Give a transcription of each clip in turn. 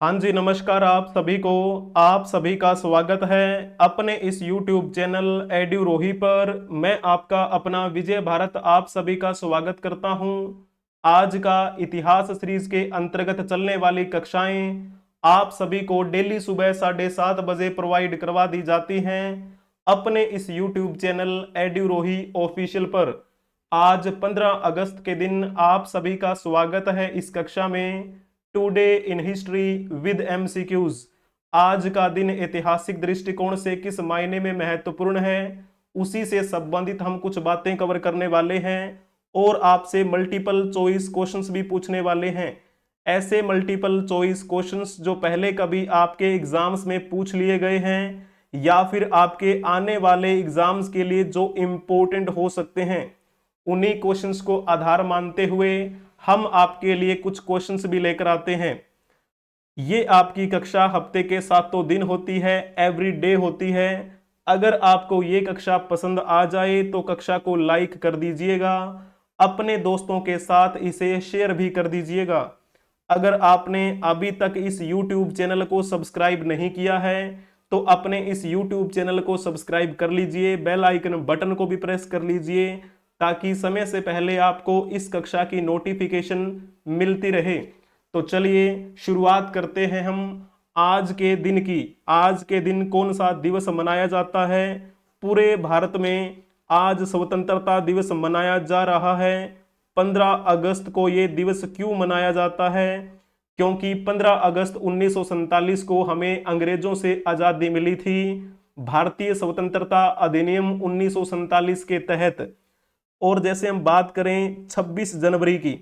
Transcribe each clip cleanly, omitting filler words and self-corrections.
हाँ जी, नमस्कार आप सभी का स्वागत है अपने इस YouTube चैनल एड्यूरोही पर। मैं आपका अपना विजय भारत आप सभी का स्वागत करता हूं। आज का इतिहास सीरीज के अंतर्गत चलने वाली कक्षाएं आप सभी को डेली सुबह 7:30 बजे प्रोवाइड करवा दी जाती हैं अपने इस YouTube चैनल एड्यूरोही ऑफिशियल पर। आज 15 अगस्त के दिन आप सभी का स्वागत है इस कक्षा में। Today in history with MCQs. आज का दिन ऐतिहासिक दृष्टिकोण से किस मायने में महत्वपूर्ण है, उसी से संबंधित हम कुछ बातें कवर करने वाले हैं और आपसे मल्टीपल चॉइस क्वेश्चंस भी पूछने वाले हैं। ऐसे मल्टीपल चॉइस क्वेश्चंस जो पहले कभी आपके एग्जाम्स में पूछ लिए गए हैं या फिर आपके आने वाले एग्जाम्स के लिए जो इम्पोर्टेंट हो सकते हैं, उन्हीं क्वेश्चंस को आधार मानते हुए हम आपके लिए कुछ क्वेश्चंस भी लेकर आते हैं। ये आपकी कक्षा हफ्ते के 7 दिन होती है, एवरी डे होती है। अगर आपको ये कक्षा पसंद आ जाए तो कक्षा को लाइक कर दीजिएगा, अपने दोस्तों के साथ इसे शेयर भी कर दीजिएगा। अगर आपने अभी तक इस YouTube चैनल को सब्सक्राइब नहीं किया है तो अपने इस YouTube चैनल को सब्सक्राइब कर लीजिए, बेल आइकन बटन को भी प्रेस कर लीजिए ताकि समय से पहले आपको इस कक्षा की नोटिफिकेशन मिलती रहे। तो चलिए शुरुआत करते हैं हम आज के दिन की। आज के दिन कौन सा दिवस मनाया जाता है पूरे भारत में? आज स्वतंत्रता दिवस मनाया जा रहा है। 15 अगस्त को ये दिवस क्यों मनाया जाता है? क्योंकि 15 अगस्त 1947 को हमें अंग्रेजों से आजादी मिली थी। भारतीय स्वतंत्रता अधिनियम 1947 के तहत। और जैसे हम बात करें 26 जनवरी की,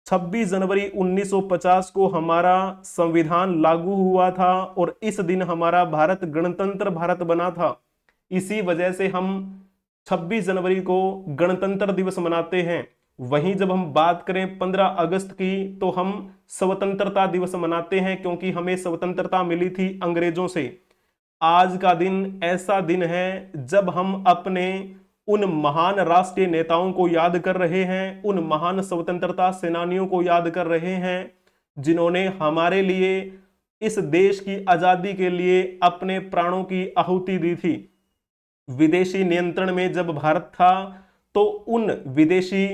26 जनवरी 1950 को हमारा संविधान लागू हुआ था और इस दिन हमारा भारत गणतंत्र भारत बना था। इसी वजह से हम 26 जनवरी को गणतंत्र दिवस मनाते हैं। वहीं जब हम बात करें 15 अगस्त की तो हम स्वतंत्रता दिवस मनाते हैं क्योंकि हमें स्वतंत्रता मिली थी अंग्रेजों से। आज का दिन ऐसा दिन है जब हम अपने उन महान राष्ट्रीय नेताओं को याद कर रहे हैं, उन महान स्वतंत्रता सेनानियों को याद कर रहे हैं जिन्होंने हमारे लिए, इस देश की आजादी के लिए अपने प्राणों की आहुति दी थी। विदेशी नियंत्रण में जब भारत था तो उन विदेशी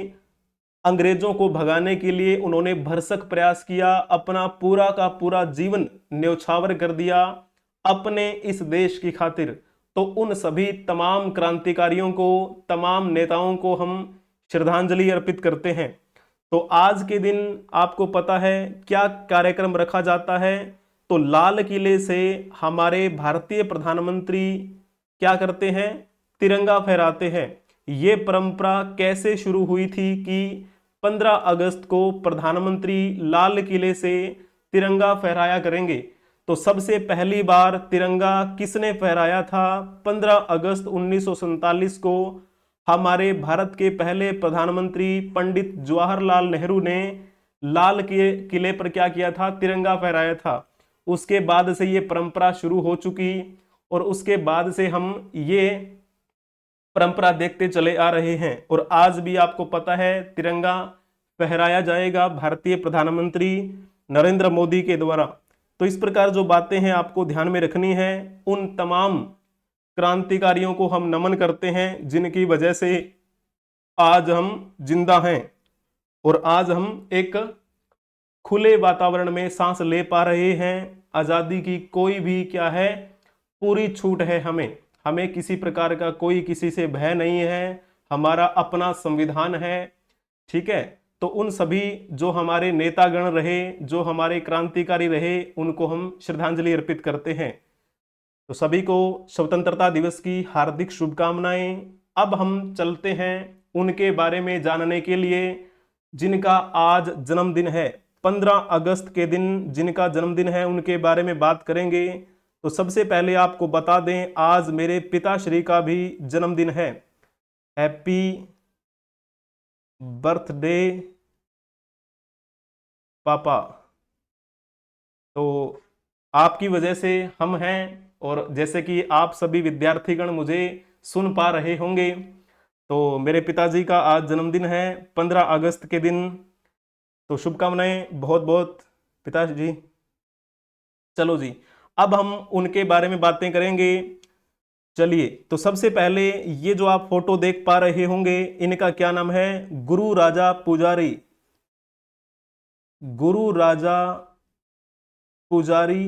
अंग्रेजों को भगाने के लिए उन्होंने भरसक प्रयास किया, अपना पूरा का पूरा जीवन न्यौछावर कर दिया अपने इस देश की खातिर। तो उन सभी तमाम क्रांतिकारियों को, तमाम नेताओं को हम श्रद्धांजलि अर्पित करते हैं। तो आज के दिन आपको पता है क्या कार्यक्रम रखा जाता है? तो लाल किले से हमारे भारतीय प्रधानमंत्री क्या करते हैं? तिरंगा फहराते हैं। ये परंपरा कैसे शुरू हुई थी कि 15 अगस्त को प्रधानमंत्री लाल किले से तिरंगा फहराया करेंगे? तो सबसे पहली बार तिरंगा किसने फहराया था? 15 अगस्त 1947 को हमारे भारत के पहले प्रधानमंत्री पंडित जवाहरलाल नेहरू ने लाल के किले पर क्या किया था? तिरंगा फहराया था। उसके बाद से ये परंपरा शुरू हो चुकी और उसके बाद से हम ये परंपरा देखते चले आ रहे हैं और आज भी आपको पता है तिरंगा फहराया जाएगा भारतीय प्रधानमंत्री नरेंद्र मोदी के द्वारा। तो इस प्रकार जो बातें हैं आपको ध्यान में रखनी है। उन तमाम क्रांतिकारियों को हम नमन करते हैं जिनकी वजह से आज हम जिंदा हैं और आज हम एक खुले वातावरण में सांस ले पा रहे हैं। आजादी की कोई भी क्या है, पूरी छूट है हमें। हमें किसी प्रकार का कोई किसी से भय नहीं है। हमारा अपना संविधान है। ठीक है। तो उन सभी जो हमारे नेतागण रहे, जो हमारे क्रांतिकारी रहे, उनको हम श्रद्धांजलि अर्पित करते हैं। तो सभी को स्वतंत्रता दिवस की हार्दिक शुभकामनाएं। अब हम चलते हैं उनके बारे में जानने के लिए जिनका आज जन्मदिन है। 15 अगस्त के दिन जिनका जन्मदिन है उनके बारे में बात करेंगे। तो सबसे पहले आपको बता दें आज मेरे पिताश्री का भी जन्मदिन है। हैप्पी बर्थडे पापा। तो आपकी वजह से हम हैं और जैसे कि आप सभी विद्यार्थीगण मुझे सुन पा रहे होंगे, तो मेरे पिताजी का आज जन्मदिन है 15 अगस्त के दिन। तो शुभकामनाएं बहुत बहुत पिताजी। चलो जी, अब हम उनके बारे में बातें करेंगे। चलिए, तो सबसे पहले ये जो आप फोटो देख पा रहे होंगे, इनका क्या नाम है? गुरु राजा पुजारी। गुरु राजा पुजारी,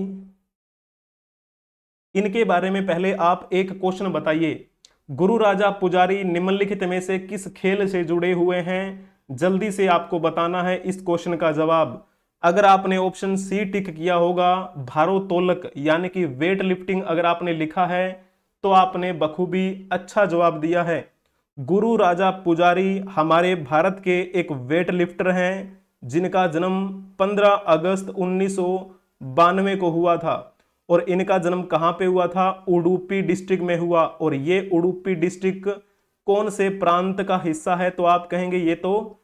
इनके बारे में पहले आप एक क्वेश्चन बताइए। गुरु राजा पुजारी निम्नलिखित में से किस खेल से जुड़े हुए हैं? जल्दी से आपको बताना है इस क्वेश्चन का जवाब। अगर आपने ऑप्शन सी टिक किया होगा, भारोत्तोलक यानी कि वेट लिफ्टिंग अगर आपने लिखा है, तो आपने बखूबी अच्छा जवाब दिया है। गुरु राजा पुजारी हमारे भारत के एक वेट लिफ्टर हैं, जिनका जन्म 15 अगस्त 1992 को हुआ था। और इनका जन्म कहां पे हुआ था? उडुपी डिस्ट्रिक्ट में हुआ। और ये उडुपी डिस्ट्रिक्ट कौन से प्रांत का हिस्सा है? तो आप कहेंगे ये तो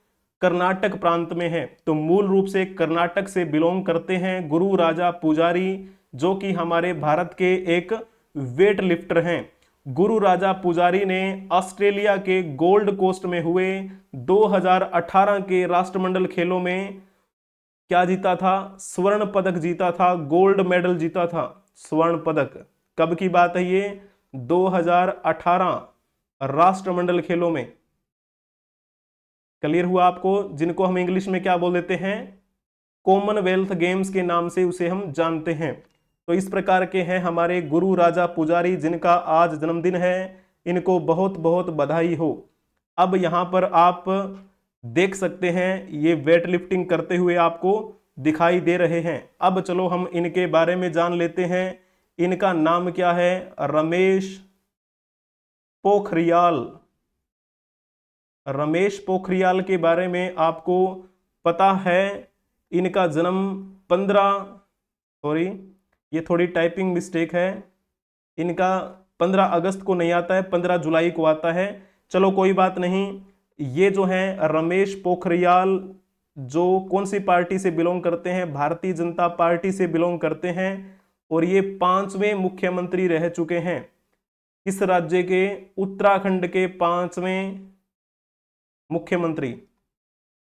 कर्नाटक प्रांत में है। तो मूल रूप से कर्नाटक से बिलोंग करते हैं गुरु राजा पुजारी, जो कि हमारे भारत के एक वेट लिफ्टर हैं। गुरु राजा पुजारी ने ऑस्ट्रेलिया के गोल्ड कोस्ट में हुए 2018 के राष्ट्रमंडल खेलों में क्या जीता था? स्वर्ण पदक जीता था, गोल्ड मेडल जीता था, स्वर्ण पदक। कब की बात है ये? 2018 राष्ट्रमंडल खेलों में। क्लियर हुआ आपको? जिनको हम इंग्लिश में क्या बोल देते हैं? कॉमनवेल्थ गेम्स के नाम से उसे हम जानते हैं। तो इस प्रकार के हैं हमारे गुरु राजा पुजारी, जिनका आज जन्मदिन है। इनको बहुत बहुत बधाई हो। अब यहां पर आप देख सकते हैं, ये वेट लिफ्टिंग करते हुए आपको दिखाई दे रहे हैं। अब चलो हम इनके बारे में जान लेते हैं। इनका नाम क्या है? रमेश पोखरियाल। रमेश पोखरियाल के बारे में आपको पता है, इनका जन्म 15 सॉरी ये थोड़ी टाइपिंग मिस्टेक है, इनका 15 अगस्त को नहीं आता है, 15 जुलाई को आता है। चलो कोई बात नहीं। ये जो है रमेश पोखरियाल, जो कौन सी पार्टी से बिलोंग करते हैं? भारतीय जनता पार्टी से बिलोंग करते हैं। और ये 5वें मुख्यमंत्री रह चुके हैं। इस राज्य के, उत्तराखंड के 5वें मुख्यमंत्री।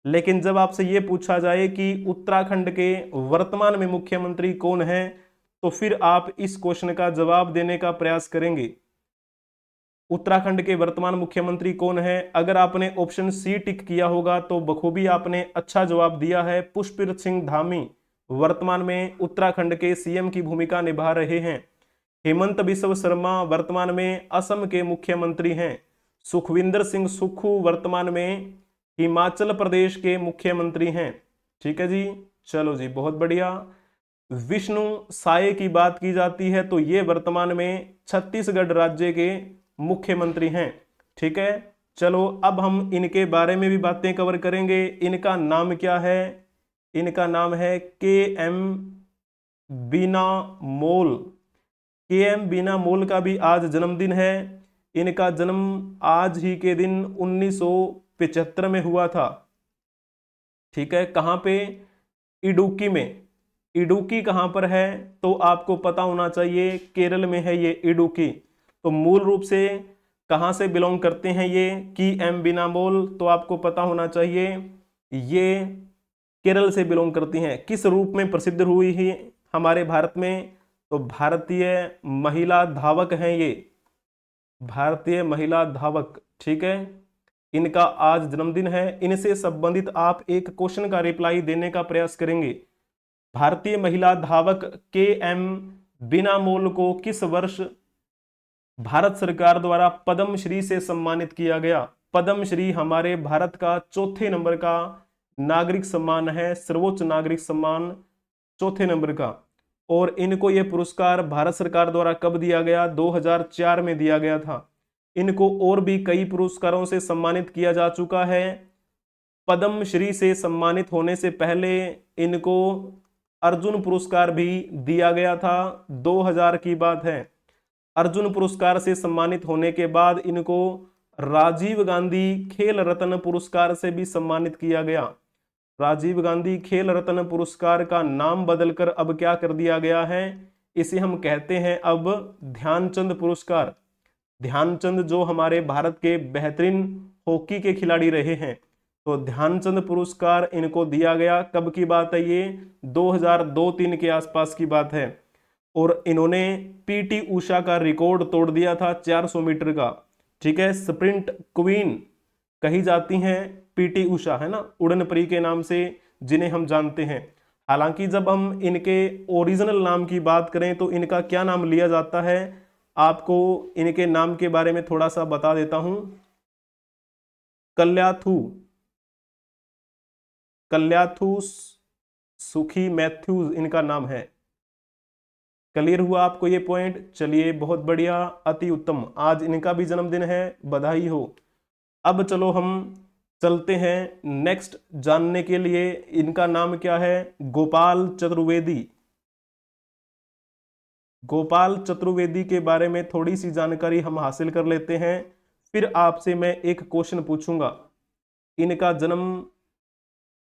लेकिन जब आपसे यह पूछा जाए कि उत्तराखंड के वर्तमान में मुख्यमंत्री कौन है, तो फिर आप इस क्वेश्चन का जवाब देने का प्रयास करेंगे। उत्तराखंड के वर्तमान मुख्यमंत्री कौन है? अगर आपने ऑप्शन सी टिक किया होगा तो बखूबी आपने अच्छा जवाब दिया है। पुष्पर सिंह धामी वर्तमान में उत्तराखंड के सीएम की भूमिका निभा रहे हैं। हेमंत बिस्व शर्मा वर्तमान में असम के मुख्यमंत्री हैं। सुखविंदर सिंह सुक्खू वर्तमान में हिमाचल प्रदेश के मुख्यमंत्री हैं। ठीक है जी, चलो जी, बहुत बढ़िया। विष्णु साय की बात की जाती है तो ये वर्तमान में छत्तीसगढ़ राज्य के मुख्यमंत्री हैं। ठीक है, चलो अब हम इनके बारे में भी बातें कवर करेंगे। इनका नाम क्या है? इनका नाम है के.एम. बीना मोल। के.एम. बीना मोल का भी आज जन्मदिन है। इनका जन्म आज ही के दिन 1975 में हुआ था। ठीक है, कहां पे? इडुक्की में। इडुक्की कहां पर है? तो आपको पता होना चाहिए, केरल में है ये इडुक्की। तो मूल रूप से कहां से बिलोंग करते हैं ये के.एम. बीना मोल? तो आपको पता होना चाहिए, ये केरल से बिलोंग करती हैं। किस रूप में प्रसिद्ध हुई है हमारे भारत में? तो भारतीय महिला धावक हैं ये, भारतीय महिला धावक। ठीक है, इनका आज जन्मदिन है। इनसे संबंधित आप एक क्वेश्चन का रिप्लाई देने का प्रयास करेंगे। भारतीय महिला धावक के.एम. बीना मोल को किस वर्ष भारत सरकार द्वारा पद्मश्री से सम्मानित किया गया? पद्मश्री हमारे भारत का चौथे नंबर का नागरिक सम्मान है, सर्वोच्च नागरिक सम्मान, चौथे नंबर का। और इनको यह पुरस्कार भारत सरकार द्वारा कब दिया गया? 2004 में दिया गया था। इनको और भी कई पुरस्कारों से सम्मानित किया जा चुका है। पद्मश्री से सम्मानित होने से पहले इनको अर्जुन पुरस्कार भी दिया गया था, 2000 की बात है। अर्जुन पुरस्कार से सम्मानित होने के बाद इनको राजीव गांधी खेल रत्न पुरस्कार से भी सम्मानित किया गया। राजीव गांधी खेल रत्न पुरस्कार का नाम बदलकर अब क्या कर दिया गया है? इसे हम कहते हैं अब ध्यानचंद पुरस्कार। ध्यानचंद जो हमारे भारत के बेहतरीन हॉकी के खिलाड़ी रहे हैं, तो ध्यानचंद पुरस्कार इनको दिया गया। कब की बात है ये? 2002-3 के आसपास की बात है। और इन्होंने पीटी उषा का रिकॉर्ड तोड़ दिया था 400 मीटर का। ठीक है, स्प्रिंट क्वीन कही जाती हैं पीटी उषा, है ना, उड़न परी के नाम से जिन्हें हम जानते हैं। हालांकि जब हम इनके ओरिजिनल नाम की बात करें तो इनका क्या नाम लिया जाता है, आपको इनके नाम के बारे में थोड़ा सा बता देता हूं। कल्याथू, कल्याथू सुखी मैथ्यूज इनका नाम है। क्लियर हुआ आपको ये पॉइंट? चलिए बहुत बढ़िया, अति उत्तम, आज इनका भी जन्मदिन है, बधाई हो। अब चलो हम चलते हैं नेक्स्ट जानने के लिए। इनका नाम क्या है? गोपाल चतुर्वेदी। गोपाल चतुर्वेदी के बारे में थोड़ी सी जानकारी हम हासिल कर लेते हैं, फिर आपसे मैं एक क्वेश्चन पूछूंगा। इनका जन्म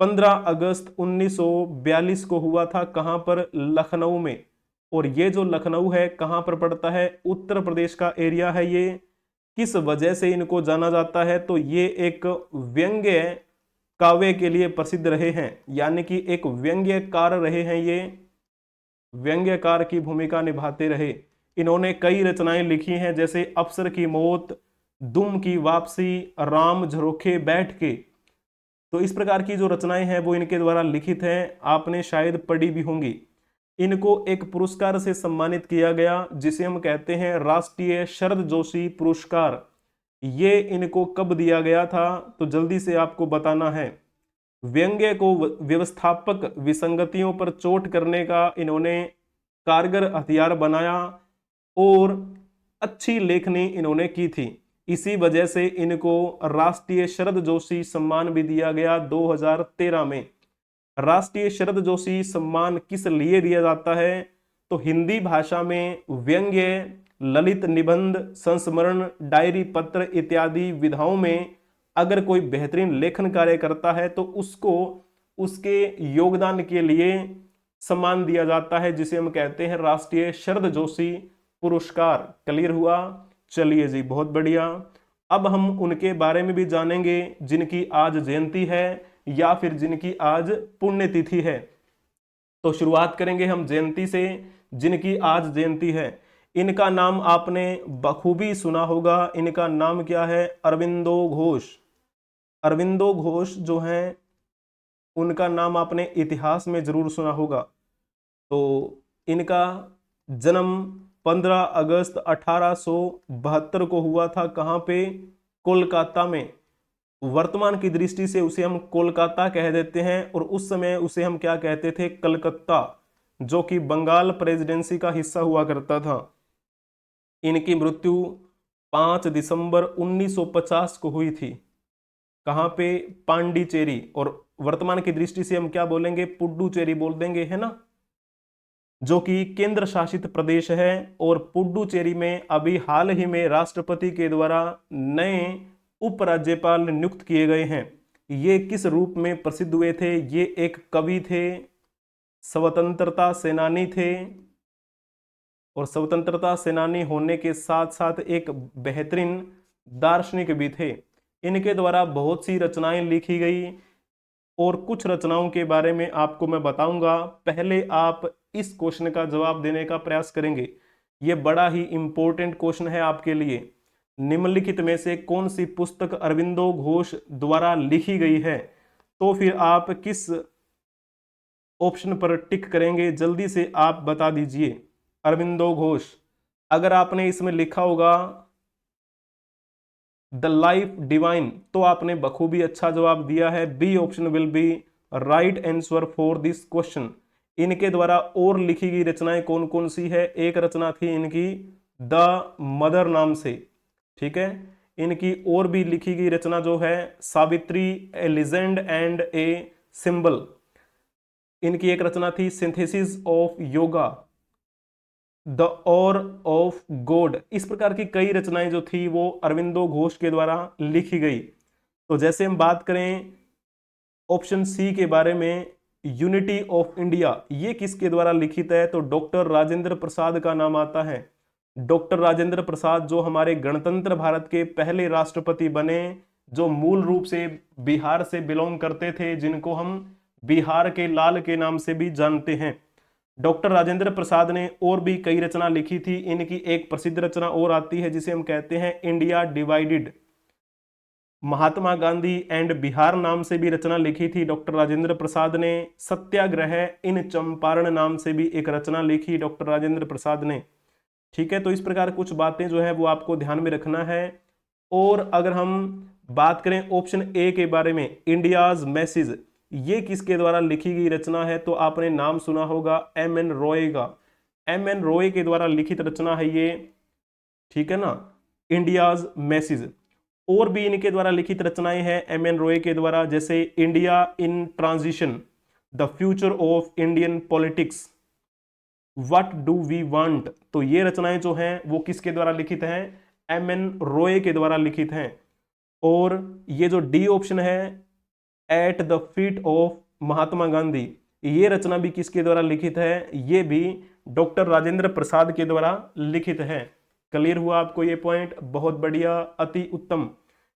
15 अगस्त 1942 को हुआ था। कहां पर? लखनऊ में। और ये जो लखनऊ है कहां पर पड़ता है? उत्तर प्रदेश का एरिया है ये। किस वजह से इनको जाना जाता है? तो ये एक व्यंग्य काव्य के लिए प्रसिद्ध रहे हैं, यानी कि एक व्यंग्यकार रहे हैं, ये व्यंग्यकार की भूमिका निभाते रहे। इन्होंने कई रचनाएं लिखी हैं, जैसे अफसर की मौत, दुम की वापसी, राम झरोखे बैठ के। तो इस प्रकार की जो रचनाएं हैं वो इनके द्वारा लिखित हैं, आपने शायद पढ़ी भी होंगी। इनको एक पुरस्कार से सम्मानित किया गया जिसे हम कहते हैं राष्ट्रीय शरद जोशी पुरस्कार। ये इनको कब दिया गया था? तो जल्दी से आपको बताना है। व्यंग्य को व्यवस्थापक विसंगतियों पर चोट करने का इन्होंने कारगर हथियार बनाया और अच्छी लेखनी इन्होंने की थी। इसी वजह से इनको राष्ट्रीय शरद जोशी सम्मान भी दिया गया 2013 में। राष्ट्रीय शरद जोशी सम्मान किस लिए दिया जाता है? तो हिंदी भाषा में व्यंग्य, ललित निबंध, संस्मरण, डायरी पत्र इत्यादि विधाओं में अगर कोई बेहतरीन लेखन कार्य करता है तो उसको उसके योगदान के लिए सम्मान दिया जाता है, जिसे हम कहते हैं राष्ट्रीय शरद जोशी पुरस्कार। क्लियर हुआ? चलिए जी, बहुत बढ़िया। अब हम उनके बारे में भी जानेंगे जिनकी आज जयंती है या फिर जिनकी आज पुण्यतिथि है। तो शुरुआत करेंगे हम जयंती से, जिनकी आज जयंती है। इनका नाम आपने बखूबी सुना होगा। इनका नाम क्या है? अरविंदो घोष। अरविंदो घोष जो हैं उनका नाम आपने इतिहास में जरूर सुना होगा। तो इनका जन्म 15 अगस्त 1872 को हुआ था। कहाँ पे? कोलकाता में। वर्तमान की दृष्टि से उसे हम कोलकाता कह देते हैं और उस समय उसे हम क्या कहते थे? कलकत्ता, जो कि बंगाल प्रेसिडेंसी का हिस्सा हुआ करता था। इनकी मृत्यु 5 दिसंबर 1950 को हुई थी। कहाँ पे? पांडिचेरी। और वर्तमान की दृष्टि से हम क्या बोलेंगे? पुडुचेरी बोल देंगे, है ना, जो कि केंद्र शासित प्रदेश है। और पुडुचेरी में अभी हाल ही में राष्ट्रपति के द्वारा नए उपराज्यपाल नियुक्त किए गए हैं। ये किस रूप में प्रसिद्ध हुए थे? ये एक कवि थे, स्वतंत्रता सेनानी थे, और स्वतंत्रता सेनानी होने के साथ साथ एक बेहतरीन दार्शनिक भी थे। इनके द्वारा बहुत सी रचनाएं लिखी गई और कुछ रचनाओं के बारे में आपको मैं बताऊंगा। पहले आप इस क्वेश्चन का जवाब देने का प्रयास करेंगे। ये बड़ा ही इंपॉर्टेंट क्वेश्चन है आपके लिए। निम्नलिखित में से कौन सी पुस्तक अरविंदो घोष द्वारा लिखी गई है? तो फिर आप किस ऑप्शन पर टिक करेंगे? जल्दी से आप बता दीजिए। अरविंदो घोष, अगर आपने इसमें लिखा होगा द लाइफ डिवाइन तो आपने बखूबी अच्छा जवाब दिया है। B option will be right answer for this question. इनके द्वारा और लिखी गई रचनाएं कौन कौन सी है? एक रचना थी इनकी द मदर नाम से। ठीक है, इनकी और भी लिखी गई रचना जो है सावित्री, ए लीजेंड एंड ए सिंबल। इनकी एक रचना थी सिंथेसिस ऑफ योगा, द और ऑफ गॉड। इस प्रकार की कई रचनाएं जो थी वो अरविंदो घोष के द्वारा लिखी गई। तो जैसे हम बात करें ऑप्शन सी के बारे में, यूनिटी ऑफ इंडिया, ये किसके द्वारा लिखित है? तो डॉक्टर राजेंद्र प्रसाद का नाम आता है। डॉक्टर राजेंद्र प्रसाद जो हमारे गणतंत्र भारत के पहले राष्ट्रपति बने, जो मूल रूप से बिहार से बिलोंग करते थे, जिनको हम बिहार के लाल के नाम से भी जानते हैं। डॉक्टर राजेंद्र प्रसाद ने और भी कई रचना लिखी थी। इनकी एक प्रसिद्ध रचना और आती है जिसे हम कहते हैं India divided. Mahatma Gandhi and Bihar नाम से भी रचना लिखी थी डॉक्टर राजेंद्र प्रसाद ने। सत्याग्रह इन चंपारण नाम से भी एक रचना लिखी डॉक्टर राजेंद्र प्रसाद ने। ठीक है, तो इस प्रकार कुछ बातें जो है वो आपको ध्यान में रखना है। और अगर हम बात करें ऑप्शन ए के बारे में, इंडियाज मैसेज, ये किसके द्वारा लिखी गई रचना है? तो आपने नाम सुना होगा एम एन रॉय का। एम एन रॉय के द्वारा लिखित रचना है ये, ठीक है ना, इंडियाज मैसेज। और भी इनके द्वारा लिखित रचनाएं हैं एम एन रॉय के द्वारा, जैसे India in transition, the future of Indian politics, what do we want. तो ये रचनाएं जो हैं वो किसके द्वारा लिखित हैं? एम एन रॉय के द्वारा लिखित हैं। और ये जो डी ऑप्शन है, at the feet of Mahatma Gandhi, ये रचना भी किसके द्वारा लिखित है? ये भी डॉक्टर राजेंद्र प्रसाद के द्वारा लिखित है। क्लियर हुआ आपको ये पॉइंट? बहुत बढ़िया, अति उत्तम।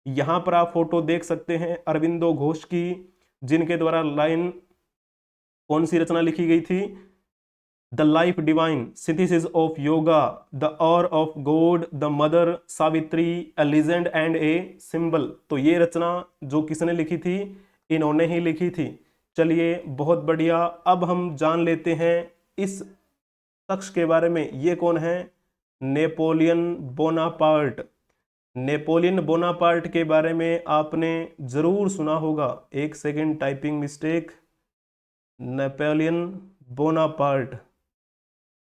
यहां पर आप फोटो देख सकते हैं अरविंदो घोष की, जिनके द्वारा लाइन कौन सी रचना लिखी गई थी? The life divine, synthesis of yoga, the hour of God, the mother Savitri, A legend and a symbol. तो ये रचना जो किसने लिखी थी? इन्होंने ही लिखी थी। चलिए बहुत बढ़िया, अब हम जान लेते हैं इस शख्स के बारे में। ये कौन है? Napoleon Bonaparte. नेपोलियन बोनापार्ट के बारे में आपने जरूर सुना होगा। एक second, typing mistake. Napoleon Bonaparte.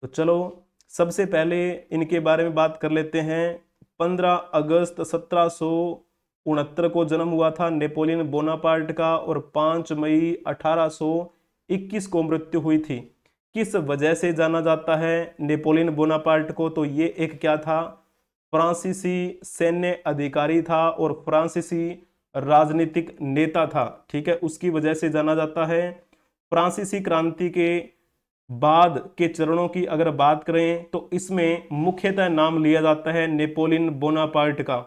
तो चलो सबसे पहले इनके बारे में बात कर लेते हैं। 15 अगस्त 1769 को जन्म हुआ था नेपोलियन बोनापार्ट का, और 5 मई 1821 को मृत्यु हुई थी। किस वजह से जाना जाता है नेपोलियन बोनापार्ट को? तो ये एक क्या था? फ्रांसीसी सैन्य अधिकारी था और फ्रांसीसी राजनीतिक नेता था। ठीक है, उसकी वजह से जाना जाता है। फ्रांसीसी क्रांति के बाद के चरणों की अगर बात करें तो इसमें मुख्यतः नाम लिया जाता है नेपोलियन बोनापार्ट का।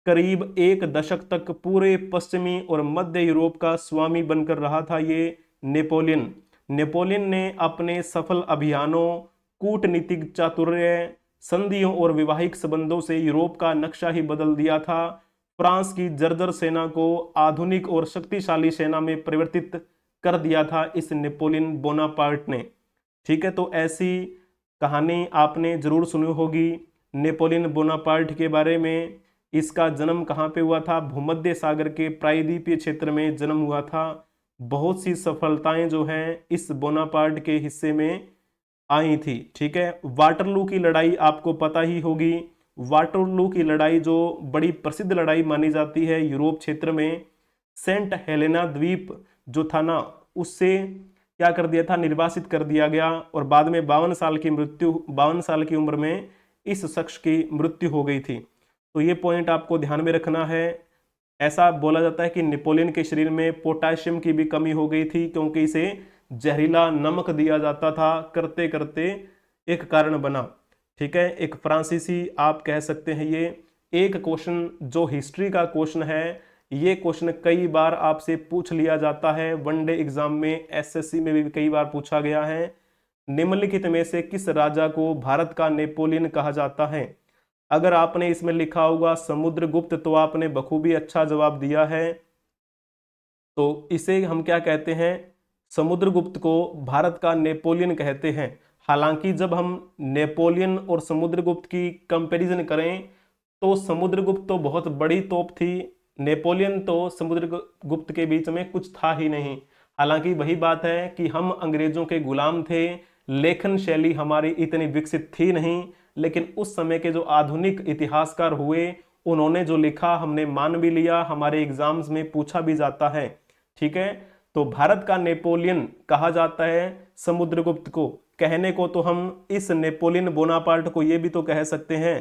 करीब एक दशक तक पूरे पश्चिमी और मध्य यूरोप का स्वामी बनकर रहा था ये नेपोलियन। नेपोलियन ने अपने सफल अभियानों, कूटनीतिक चातुर्य, संधियों और वैवाहिक संबंधों से यूरोप का नक्शा ही बदल दिया था। फ्रांस की जर्जर सेना को आधुनिक और शक्तिशाली सेना में परिवर्तित कर दिया था इस नेपोलियन बोनापार्ट ने। ठीक है, तो ऐसी कहानी आपने जरूर सुनी होगी नेपोलियन बोनापार्ट के बारे में। इसका जन्म कहाँ पे हुआ था? भूमध्य सागर के प्रायद्वीपीय क्षेत्र में जन्म हुआ था। बहुत सी सफलताएं जो हैं इस बोनापार्ट के हिस्से में आई थी। ठीक है, वाटरलू की लड़ाई आपको पता ही होगी। वाटरलू की लड़ाई जो बड़ी प्रसिद्ध लड़ाई मानी जाती है यूरोप क्षेत्र में। सेंट हेलेना द्वीप जो था ना, उससे क्या कर दिया था? निर्वासित कर दिया गया, और बाद में 52 साल की उम्र में इस शख्स की मृत्यु हो गई थी। तो ये पॉइंट आपको ध्यान में रखना है। ऐसा बोला जाता है कि नेपोलियन के शरीर में पोटाशियम की भी कमी हो गई थी, क्योंकि इसे जहरीला नमक दिया जाता था, करते करते एक कारण बना। ठीक है, एक फ्रांसीसी आप कह सकते हैं ये। एक क्वेश्चन जो हिस्ट्री का क्वेश्चन है, ये क्वेश्चन कई बार आपसे पूछ लिया जाता है वनडे एग्जाम में, एसएससी में भी कई बार पूछा गया है। निम्नलिखित में से किस राजा को भारत का नेपोलियन कहा जाता है? अगर आपने इसमें लिखा होगा समुद्रगुप्त तो आपने बखूबी अच्छा जवाब दिया है। तो इसे हम क्या कहते हैं? समुद्रगुप्त को भारत का नेपोलियन कहते हैं। हालांकि जब हम नेपोलियन और समुद्रगुप्त की कंपैरिजन करें तो समुद्रगुप्त तो बहुत बड़ी तोप थी, नेपोलियन तो समुद्रगुप्त के बीच में कुछ था ही नहीं। हालांकि वही बात है कि हम अंग्रेजों के गुलाम थे, लेखन शैली हमारी इतनी विकसित थी नहीं, लेकिन उस समय के जो आधुनिक इतिहासकार हुए उन्होंने जो लिखा हमने मान भी लिया, हमारे एग्जाम्स में पूछा भी जाता है। ठीक है, तो भारत का नेपोलियन कहा जाता है समुद्रगुप्त को। कहने को तो हम इस नेपोलियन बोनापार्ट को ये भी तो कह सकते हैं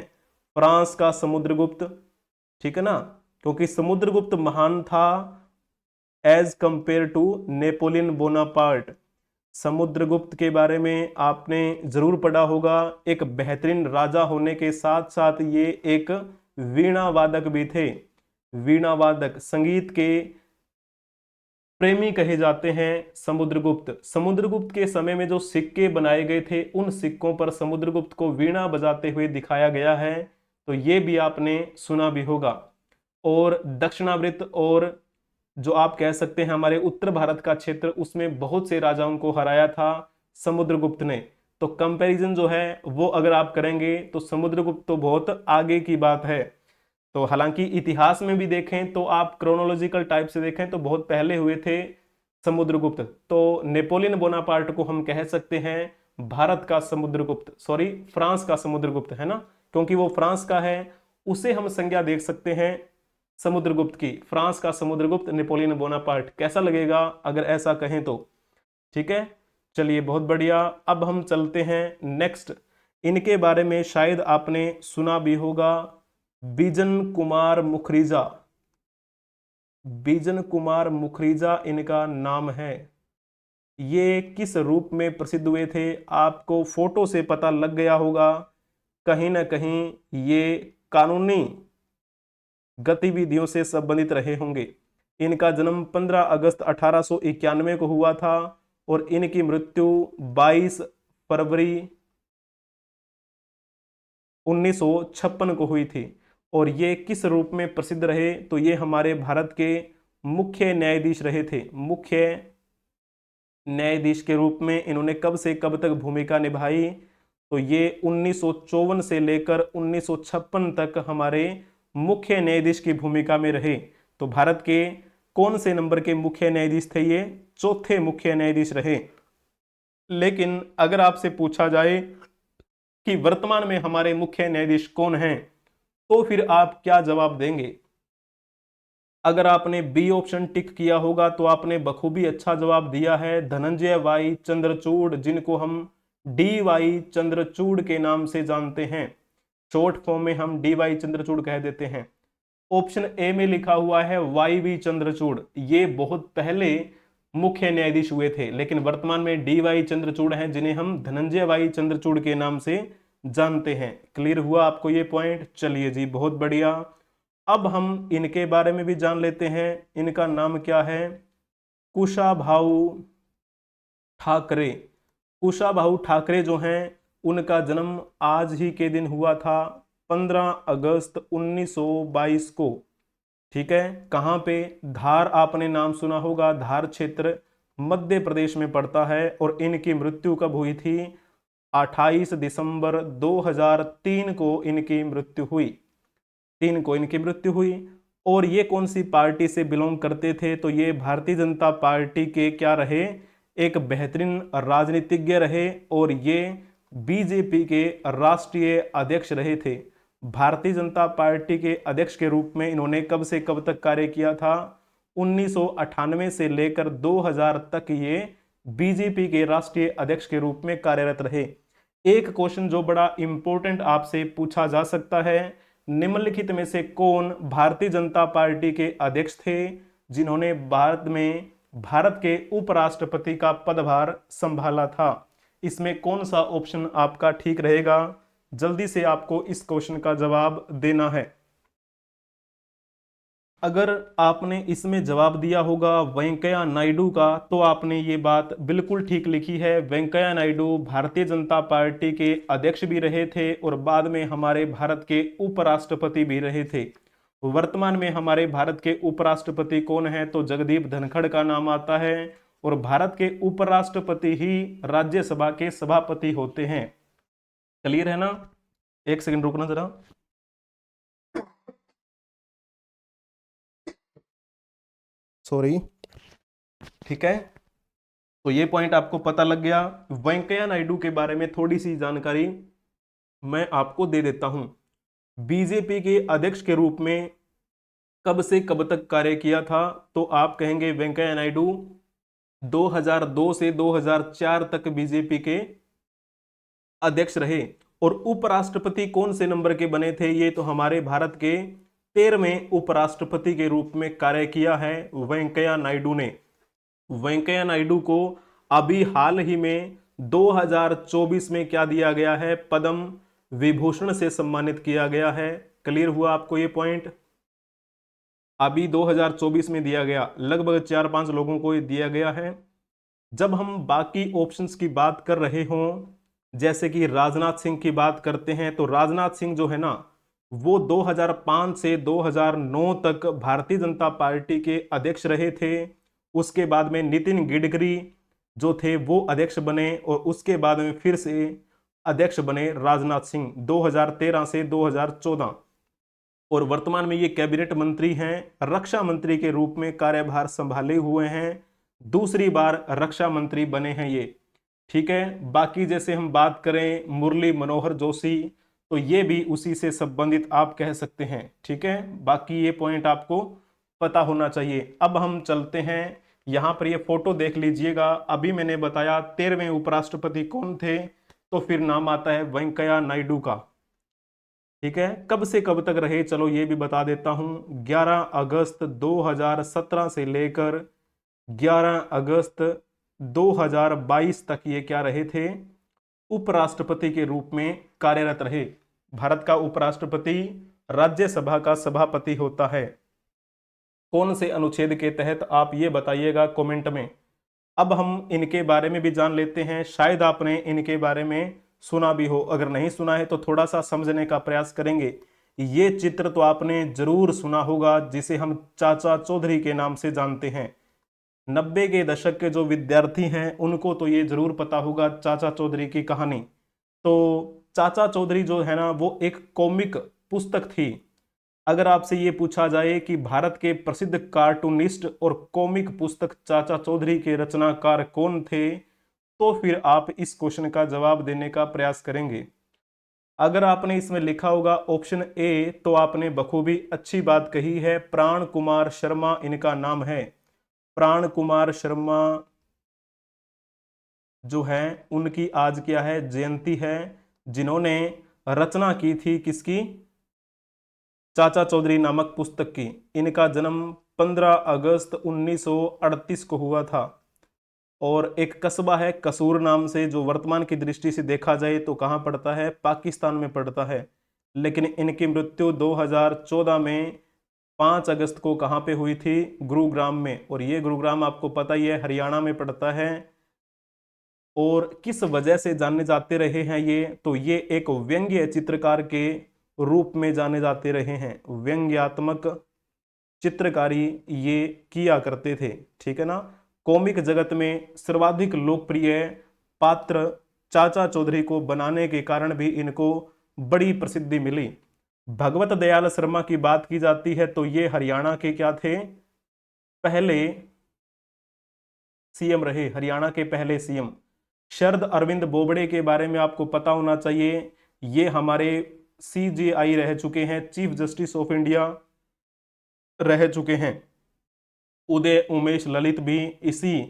फ्रांस का समुद्रगुप्त। ठीक है ना, क्योंकि समुद्रगुप्त महान था as compare to Napoleon Bonaparte. Samudragupta के बारे में आपने जरूर पढ़ा होगा। एक बेहतरीन राजा होने के साथ साथ ये एक वीणा वादक भी थे। वीणा वादक, संगीत के प्रेमी कहे जाते हैं समुद्रगुप्त। समुद्रगुप्त के समय में जो सिक्के बनाए गए थे उन सिक्कों पर समुद्रगुप्त को वीणा बजाते हुए दिखाया गया है, तो ये भी आपने सुना भी होगा। और दक्षिणावर्त और जो आप कह सकते हैं हमारे उत्तर भारत का क्षेत्र, उसमें बहुत से राजाओं को हराया था समुद्रगुप्त ने। तो कंपैरिजन जो है वो अगर आप करेंगे तो समुद्रगुप्त तो बहुत आगे की बात है। तो हालांकि इतिहास में भी देखें तो आप क्रोनोलॉजिकल टाइप से देखें तो बहुत पहले हुए थे समुद्रगुप्त। तो नेपोलियन बोनापार्ट को हम कह सकते हैं भारत का समुद्रगुप्त, सॉरी फ्रांस का समुद्रगुप्त, है ना, क्योंकि वो फ्रांस का है, उसे हम संज्ञा देख सकते हैं समुद्रगुप्त की। फ्रांस का समुद्रगुप्त नेपोलियन बोनापार्ट, कैसा लगेगा अगर ऐसा कहें तो? ठीक है, चलिए बहुत बढ़िया। अब हम चलते हैं नेक्स्ट। इनके बारे में शायद आपने सुना भी होगा, बिजन कुमार मुखरिजा। बिजन कुमार मुखरिजा इनका नाम है। ये किस रूप में प्रसिद्ध हुए थे? आपको फोटो से पता लग गया होगा, कहीं ना कहीं ये कानूनी गतिविधियों से संबंधित रहे होंगे। इनका जन्म 15 अगस्त 1891 को हुआ था और इनकी मृत्यु 22 फरवरी 1956 को हुई थी। और ये किस रूप में प्रसिद्ध रहे? तो ये हमारे भारत के मुख्य न्यायाधीश रहे थे। मुख्य न्यायाधीश के रूप में इन्होंने कब से कब तक भूमिका निभाई? तो ये 1954 से लेकर 1956 तक हमारे मुख्य न्यायाधीश की भूमिका में रहे। तो भारत के कौन से नंबर के मुख्य न्यायाधीश थे? ये चौथे मुख्य न्यायाधीश रहे। लेकिन अगर आपसे पूछा जाए कि वर्तमान में हमारे मुख्य न्यायाधीश कौन हैं, तो फिर आप क्या जवाब देंगे? अगर आपने बी ऑप्शन टिक किया होगा तो आपने बखूबी अच्छा जवाब दिया है, धनंजय वाई चंद्रचूड़, जिनको हम डी वाई चंद्रचूड़ के नाम से जानते हैं। शॉर्ट फॉर्म में हम डी वाई चंद्रचूड़ कह देते हैं। ऑप्शन ए में लिखा हुआ है वाई वी चंद्रचूड़, ये बहुत पहले मुख्य न्यायाधीश हुए थे, लेकिन वर्तमान में डी वाई चंद्रचूड़ हैं, जिन्हें हम धनंजय वाई चंद्रचूड़ के नाम से जानते हैं। क्लियर हुआ आपको ये पॉइंट? चलिए जी, बहुत बढ़िया। अब हम इनके बारे में भी जान लेते हैं। इनका नाम क्या है? कुशाभाऊ ठाकरे। कुशाभाऊ ठाकरे जो हैं, उनका जन्म आज ही के दिन हुआ था 15 अगस्त 1922 को। ठीक है, कहाँ पे? धार, आपने नाम सुना होगा, धार क्षेत्र मध्य प्रदेश में पड़ता है। और इनकी मृत्यु कब हुई थी? 28 दिसंबर 2003 को इनकी मृत्यु हुई। 3 को इनकी मृत्यु हुई। और ये कौन सी पार्टी से बिलोंग करते थे? तो ये भारतीय जनता पार्टी के क्या रहे? एक बेहतरीन राजनीतिज्ञ रहे और ये बीजेपी के राष्ट्रीय अध्यक्ष रहे थे। भारतीय जनता पार्टी के अध्यक्ष के रूप में इन्होंने कब से कब तक कार्य किया था? 1998 से लेकर 2000 तक ये बीजेपी के राष्ट्रीय अध्यक्ष के रूप में कार्यरत रहे। एक क्वेश्चन जो बड़ा इंपॉर्टेंट आपसे पूछा जा सकता है, निम्नलिखित में से कौन भारतीय जनता पार्टी के अध्यक्ष थे जिन्होंने भारत में भारत के उपराष्ट्रपति का पदभार संभाला था? इसमें कौन सा ऑप्शन आपका ठीक रहेगा? जल्दी से आपको इस क्वेश्चन का जवाब देना है। अगर आपने इसमें जवाब दिया होगा वेंकैया नायडू का, तो आपने ये बात बिल्कुल ठीक लिखी है। वेंकैया नायडू भारतीय जनता पार्टी के अध्यक्ष भी रहे थे और बाद में हमारे भारत के उपराष्ट्रपति भी रहे थे। वर्तमान में हमारे भारत के उपराष्ट्रपति कौन है? तो जगदीप धनखड़ का नाम आता है। और भारत के उपराष्ट्रपति ही राज्यसभा के सभापति होते हैं। क्लियर है ना? एक सेकंड रुकना जरा। सॉरी। ठीक है, तो ये पॉइंट आपको पता लग गया। वेंकैया नायडू के बारे में थोड़ी सी जानकारी मैं आपको दे देता हूं। बीजेपी के अध्यक्ष के रूप में कब से कब तक कार्य किया था? तो आप कहेंगे वेंकैया नायडू 2002 से 2004 तक बीजेपी के अध्यक्ष रहे। और उपराष्ट्रपति कौन से नंबर के बने थे? ये तो हमारे भारत के 13वें उपराष्ट्रपति के रूप में कार्य किया है वेंकैया नायडू ने। वेंकैया नायडू को अभी हाल ही में 2024 में क्या दिया गया है? पद्म विभूषण से सम्मानित किया गया है। क्लियर हुआ आपको ये पॉइंट? अभी 2024 में दिया गया, लगभग 4-5 लोगों को ये दिया गया है। जब हम बाकी ऑप्शंस की बात कर रहे हों, जैसे कि राजनाथ सिंह की बात करते हैं, तो राजनाथ सिंह जो है ना, वो 2005 से 2009 तक भारतीय जनता पार्टी के अध्यक्ष रहे थे। उसके बाद में नितिन गडकरी जो थे वो अध्यक्ष बने, और उसके बाद में फिर से अध्यक्ष बने राजनाथ सिंह 2013 से 2014। और वर्तमान में ये कैबिनेट मंत्री हैं, रक्षा मंत्री के रूप में कार्यभार संभाले हुए हैं, दूसरी बार रक्षा मंत्री बने हैं ये। ठीक है, बाकी जैसे हम बात करें मुरली मनोहर जोशी, तो ये भी उसी से संबंधित आप कह सकते हैं। ठीक है, बाकी ये पॉइंट आपको पता होना चाहिए। अब हम चलते हैं, यहां पर ये फोटो देख लीजिएगा। अभी मैंने बताया 13वें उपराष्ट्रपति कौन थे, तो फिर नाम आता है वेंकैया नायडू का। ठीक है, कब से कब तक रहे, चलो ये भी बता देता हूं। 11 अगस्त 2017 से लेकर 11 अगस्त 2022 तक ये क्या रहे थे, उपराष्ट्रपति के रूप में कार्यरत रहे। भारत का उपराष्ट्रपति राज्यसभा का सभापति होता है। कौन से अनुच्छेद के तहत, आप ये बताइएगा कमेंट में। अब हम इनके बारे में भी जान लेते हैं, शायद आपने इनके बारे में सुना भी हो, अगर नहीं सुना है तो थोड़ा सा समझने का प्रयास करेंगे। ये चित्र तो आपने जरूर सुना होगा, जिसे हम चाचा चौधरी के नाम से जानते हैं। 90 के दशक के जो विद्यार्थी हैं उनको तो ये जरूर पता होगा चाचा चौधरी की कहानी। तो चाचा चौधरी जो है ना, वो एक कॉमिक पुस्तक थी। अगर आपसे ये पूछा जाए कि भारत के प्रसिद्ध कार्टूनिस्ट और कॉमिक पुस्तक चाचा चौधरी के रचनाकार कौन थे, तो फिर आप इस क्वेश्चन का जवाब देने का प्रयास करेंगे। अगर आपने इसमें लिखा होगा ऑप्शन ए, तो आपने बखूबी अच्छी बात कही है, प्राण कुमार शर्मा इनका नाम है। प्राण कुमार शर्मा जो है, उनकी आज क्या है, जयंती है, जिन्होंने रचना की थी किसकी, चाचा चौधरी नामक पुस्तक की। इनका जन्म 15 अगस्त 1938 को हुआ था। और एक कस्बा है कसूर नाम से, जो वर्तमान की दृष्टि से देखा जाए तो कहाँ पड़ता है, पाकिस्तान में पड़ता है। लेकिन इनकी मृत्यु 2014 में 5 अगस्त को कहाँ पे हुई थी, गुरुग्राम में। और ये गुरुग्राम आपको पता ही है, हरियाणा में पड़ता है। और किस वजह से जाने जाते रहे हैं ये, तो ये एक व्यंग्य चित्रकार के रूप में जाने जाते रहे हैं। व्यंग्यात्मक चित्रकारी ये किया करते थे। ठीक है ना, कॉमिक जगत में सर्वाधिक लोकप्रिय पात्र चाचा चौधरी को बनाने के कारण भी इनको बड़ी प्रसिद्धि मिली। भगवत दयाल शर्मा की बात की जाती है तो ये हरियाणा के क्या थे, पहले सीएम रहे, हरियाणा के पहले सीएम। शरद अरविंद बोबड़े के बारे में आपको पता होना चाहिए, ये हमारे सीजेआई रह चुके हैं, चीफ जस्टिस ऑफ इंडिया रह चुके हैं। उदय उमेश ललित भी इसी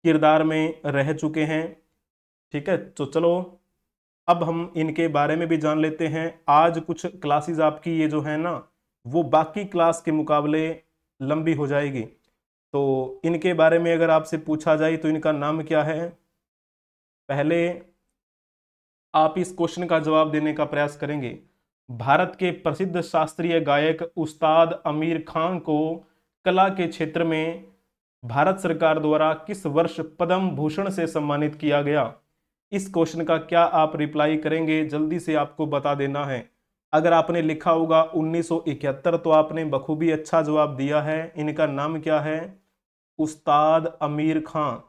किरदार में रह चुके हैं। ठीक है, तो चलो अब हम इनके बारे में भी जान लेते हैं। आज कुछ क्लासेस आपकी ये जो है ना, वो बाकी क्लास के मुकाबले लंबी हो जाएगी। तो इनके बारे में अगर आपसे पूछा जाए तो इनका नाम क्या है, पहले आप इस क्वेश्चन का जवाब देने का प्रयास करेंगे। भारत के प्रसिद्ध शास्त्रीय गायक उस्ताद आमिर खान को कला के क्षेत्र में भारत सरकार द्वारा किस वर्ष पद्म भूषण से सम्मानित किया गया। इस क्वेश्चन का क्या आप रिप्लाई करेंगे, जल्दी से आपको बता देना है। अगर आपने लिखा होगा 1971, तो आपने बखूबी अच्छा जवाब दिया है। इनका नाम क्या है, उस्ताद आमिर खान।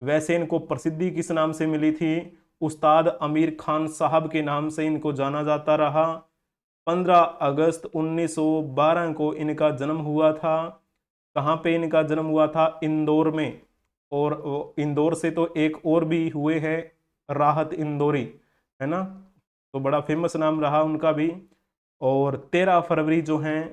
वैसे इनको प्रसिद्धि किस नाम से मिली थी, उस्ताद आमिर खान साहब के नाम से इनको जाना जाता रहा। 15 अगस्त 1912 को इनका जन्म हुआ था। कहाँ पे इनका जन्म हुआ था, इंदौर में। और इंदौर से तो एक और भी हुए हैं, राहत इंदौरी, है ना, तो बड़ा फेमस नाम रहा उनका भी। और 13 फरवरी जो हैं,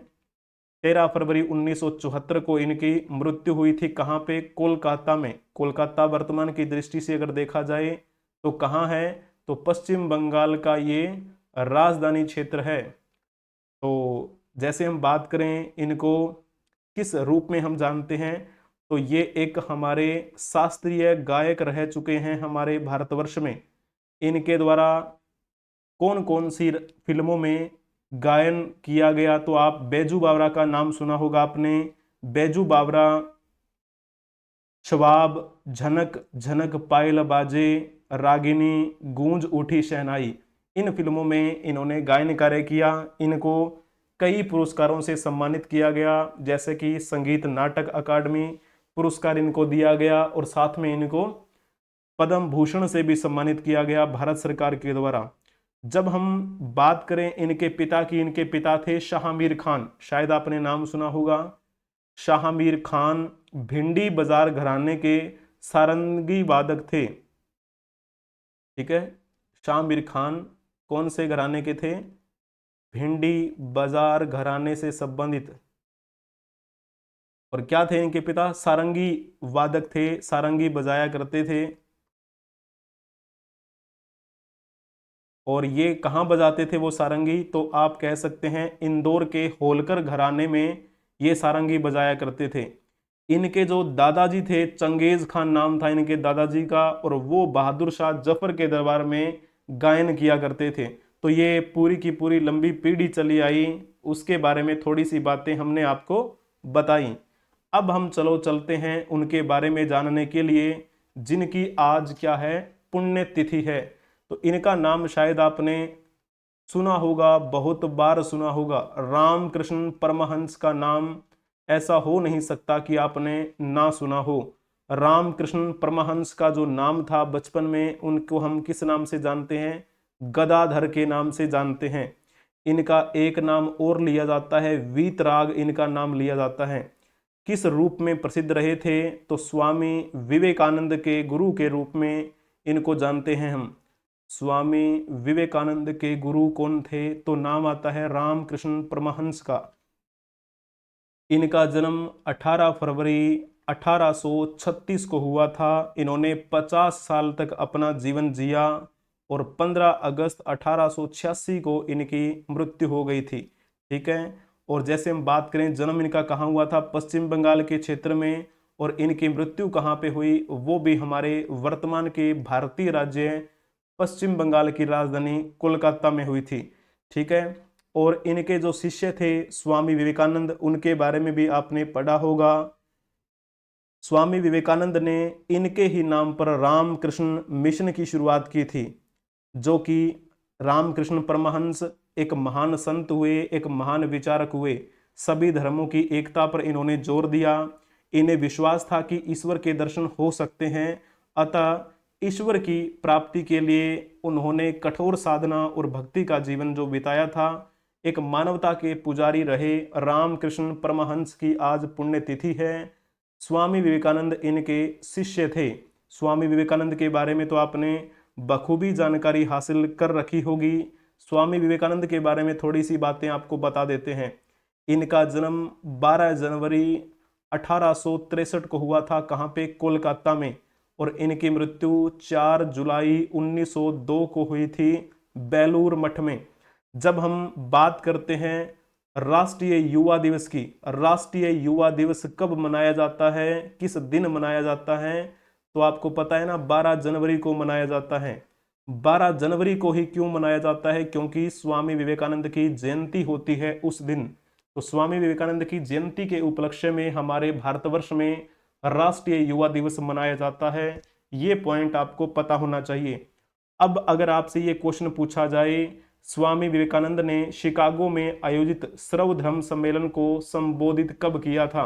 13 फरवरी 1974 को इनकी मृत्यु हुई थी। कहाँ पे, कोलकाता में। कोलकाता वर्तमान की दृष्टि से अगर देखा जाए तो कहाँ है, तो पश्चिम बंगाल का ये राजधानी क्षेत्र है। तो जैसे हम बात करें इनको किस रूप में हम जानते हैं, तो ये एक हमारे शास्त्रीय गायक रह चुके हैं हमारे भारतवर्ष में। इनके द्वारा कौन कौन सी फिल्मों में गायन किया गया, तो आप बैजू बावरा का नाम सुना होगा आपने। बैजू बावरा, शवाब, झनक झनक पायल बाजे, रागिनी, गूंज उठी शहनाई, इन फिल्मों में इन्होंने गायन कार्य किया। इनको कई पुरस्कारों से सम्मानित किया गया, जैसे कि संगीत नाटक अकादमी पुरस्कार इनको दिया गया, और साथ में इनको पद्म भूषण से भी सम्मानित किया गया भारत सरकार के द्वारा। जब हम बात करें इनके पिता की, इनके पिता थे शाह मीर खान, शायद आपने नाम सुना होगा। शाह मीर खान भिंडी बाजार घराने के सारंगी वादक थे। ठीक है, शाह मीर खान कौन से घराने के थे? भिंडी बाजार घराने से संबंधित। और क्या थे इनके पिता? सारंगी वादक थे, सारंगी बजाया करते थे। और ये कहाँ बजाते थे वो सारंगी? तो आप कह सकते हैं इंदौर के होलकर घराने में ये सारंगी बजाया करते थे। इनके जो दादाजी थे, चंगेज खान नाम था इनके दादाजी का, और वो बहादुर शाह जफर के दरबार में गायन किया करते थे। तो ये पूरी की पूरी लंबी पीढ़ी चली आई, उसके बारे में थोड़ी सी बातें हमने आपको बताई। अब हम चलते हैं उनके बारे में जानने के लिए, जिनकी आज क्या है? पुण्य तिथि है। तो इनका नाम शायद आपने सुना होगा, बहुत बार सुना होगा, रामकृष्ण परमहंस का नाम ऐसा हो नहीं सकता कि आपने ना सुना हो। रामकृष्ण परमहंस का जो नाम था बचपन में, उनको हम किस नाम से जानते हैं? गदाधर के नाम से जानते हैं। इनका एक नाम और लिया जाता है, वीतराग इनका नाम लिया जाता है। किस रूप में प्रसिद्ध रहे थे? तो स्वामी विवेकानंद के गुरु के रूप में इनको जानते हैं हम। स्वामी विवेकानंद के गुरु कौन थे? तो नाम आता है रामकृष्ण परमहंस का। इनका जन्म 18 फरवरी 1836 को हुआ था। इन्होंने 50 साल तक अपना जीवन जिया, और 15 अगस्त 1886 को इनकी मृत्यु हो गई थी। ठीक है, और जैसे हम बात करें जन्म इनका कहाँ हुआ था? पश्चिम बंगाल के क्षेत्र में, और इनकी मृत्यु कहाँ पे हुई? वो भी हमारे वर्तमान के भारतीय राज्य पश्चिम बंगाल की राजधानी कोलकाता में हुई थी। ठीक है, और इनके जो शिष्य थे स्वामी विवेकानंद, उनके बारे में भी आपने पढ़ा होगा। स्वामी विवेकानंद ने इनके ही नाम पर रामकृष्ण मिशन की शुरुआत की थी, जो कि रामकृष्ण परमहंस एक महान संत हुए, एक महान विचारक हुए। सभी धर्मों की एकता पर इन्होंने जोर दिया। इन्हें विश्वास था कि ईश्वर के दर्शन हो सकते हैं, अतः ईश्वर की प्राप्ति के लिए उन्होंने कठोर साधना और भक्ति का जीवन जो बिताया था। एक मानवता के पुजारी रहे। रामकृष्ण परमहंस की आज पुण्यतिथि है। स्वामी विवेकानंद इनके शिष्य थे। स्वामी विवेकानंद के बारे में तो आपने बखूबी जानकारी हासिल कर रखी होगी। स्वामी विवेकानंद के बारे में थोड़ी सी बातें आपको बता देते हैं। इनका जन्म 12 जनवरी 1863 को हुआ था। कहाँ पे? कोलकाता में। और इनकी मृत्यु 4 जुलाई 1902 को हुई थी बेलूर मठ में। जब हम बात करते हैं राष्ट्रीय युवा दिवस की, राष्ट्रीय युवा दिवस कब मनाया जाता है, किस दिन मनाया जाता है? तो आपको पता है ना, 12 जनवरी को मनाया जाता है। 12 जनवरी को ही क्यों मनाया जाता है? क्योंकि स्वामी विवेकानंद की जयंती होती है उस दिन। तो स्वामी विवेकानंद की जयंती के उपलक्ष्य में हमारे भारतवर्ष में राष्ट्रीय युवा दिवस मनाया जाता है। ये पॉइंट आपको पता होना चाहिए। अब अगर आपसे ये क्वेश्चन पूछा जाए, स्वामी विवेकानंद ने शिकागो में आयोजित सर्वधर्म सम्मेलन को संबोधित कब किया था?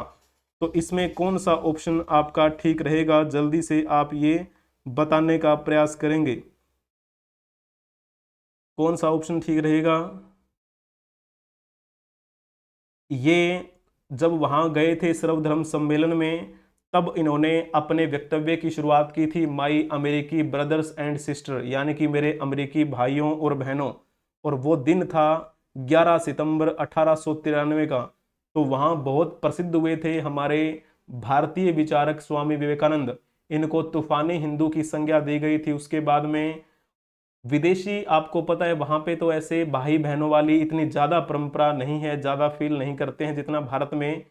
तो इसमें कौन सा ऑप्शन आपका ठीक रहेगा? जल्दी से आप ये बताने का प्रयास करेंगे, कौन सा ऑप्शन ठीक रहेगा? ये जब वहां गए थे सर्वधर्म सम्मेलन में, तब इन्होंने अपने वक्तव्य की शुरुआत की थी, माई अमेरिकी ब्रदर्स एंड सिस्टर, यानी कि मेरे अमेरिकी भाइयों और बहनों। और वो दिन था 11 सितंबर 1893 का। तो वहां बहुत प्रसिद्ध हुए थे हमारे भारतीय विचारक स्वामी विवेकानंद। इनको तूफानी हिंदू की संज्ञा दी गई थी। उसके बाद में विदेशी, आपको पता है वहां पे तो ऐसे भाई बहनों वाली इतनी ज्यादा परंपरा नहीं है, ज्यादा फील नहीं करते हैं जितना भारत में